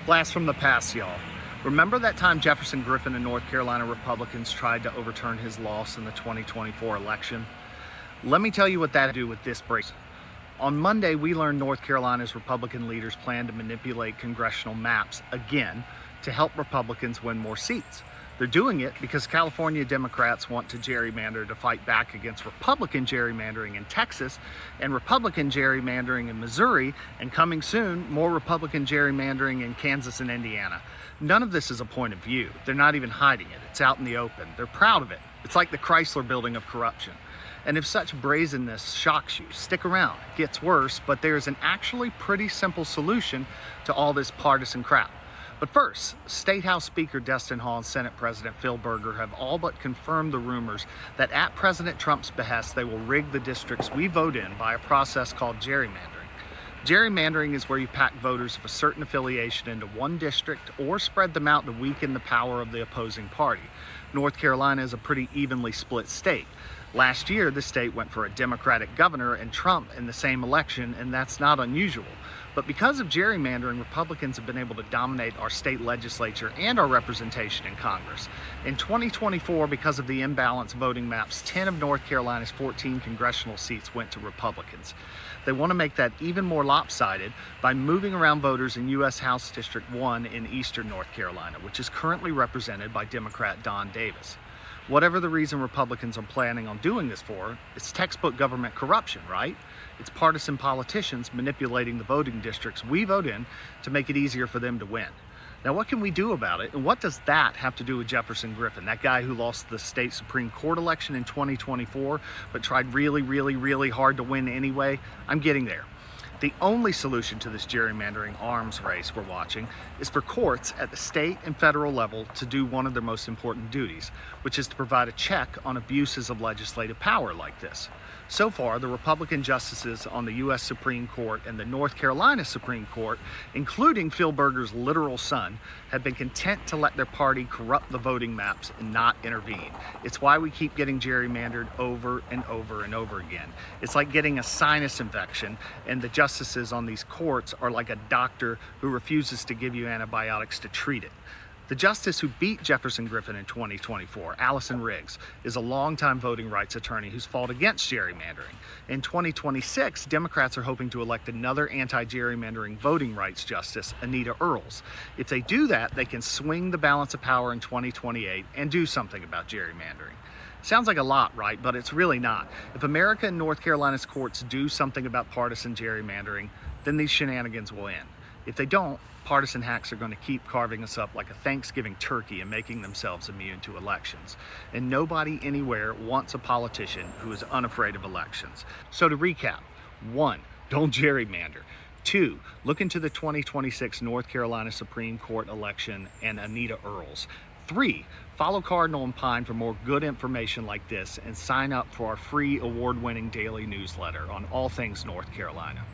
Blast from the past, y'all. Remember that time Jefferson Griffin and North Carolina Republicans tried to overturn his loss in the 2024 election? Let me tell you what that had to do with this break. On Monday, we learned North Carolina's Republican leaders plan to manipulate congressional maps again to help Republicans win more seats. They're doing it because California Democrats want to gerrymander to fight back against Republican gerrymandering in Texas and Republican gerrymandering in Missouri, and coming soon, more Republican gerrymandering in Kansas and Indiana. None of this is a point of view. They're not even hiding it. It's out in the open. They're proud of it. It's like the Chrysler Building of corruption. And if such brazenness shocks you, stick around. It gets worse, but there's an actually pretty simple solution to all this partisan crap. But first, State House Speaker Destin Hall and Senate President Phil Berger have all but confirmed the rumors that at President Trump's behest, they will rig the districts we vote in by a process called gerrymandering. Gerrymandering is where you pack voters of a certain affiliation into one district or spread them out to weaken the power of the opposing party. North Carolina is a pretty evenly split state. Last year, the state went for a Democratic governor and Trump in the same election, and that's not unusual. But because of gerrymandering, Republicans have been able to dominate our state legislature and our representation in Congress. In 2024, because of the imbalanced voting maps, 10 of North Carolina's 14 congressional seats went to Republicans. They want to make that even more lopsided by moving around voters in U.S. House District 1 in eastern North Carolina, which is currently represented by Democrat Don Davis. Whatever the reason Republicans are planning on doing this for, it's textbook government corruption, right? It's partisan politicians manipulating the voting districts we vote in to make it easier for them to win. Now, what can we do about it? And what does that have to do with Jefferson Griffin, that guy who lost the state Supreme Court election in 2024, but tried really hard to win anyway? I'm getting there. The only solution to this gerrymandering arms race we're watching is for courts at the state and federal level to do one of their most important duties, which is to provide a check on abuses of legislative power like this. So far, the Republican justices on the U.S. Supreme Court and the North Carolina Supreme Court, including Phil Berger's literal son, have been content to let their party corrupt the voting maps and not intervene. It's why we keep getting gerrymandered over and over again. It's like getting a sinus infection, and the justices on these courts are like a doctor who refuses to give you antibiotics to treat it. The justice who beat Jefferson Griffin in 2024, Allison Riggs, is a longtime voting rights attorney who's fought against gerrymandering. In 2026, Democrats are hoping to elect another anti-gerrymandering voting rights justice, Anita Earls. If they do that, they can swing the balance of power in 2028 and do something about gerrymandering. Sounds like a lot, right? But it's really not. If America and North Carolina's courts do something about partisan gerrymandering, then these shenanigans will end. If they don't, partisan hacks are going to keep carving us up like a Thanksgiving turkey and making themselves immune to elections. And nobody anywhere wants a politician who is unafraid of elections. So to recap, 1, don't gerrymander. 2, look into the 2026 North Carolina Supreme Court election and Anita Earls. 3, follow Cardinal and Pine for more good information like this, and sign up for our free award-winning daily newsletter on all things North Carolina.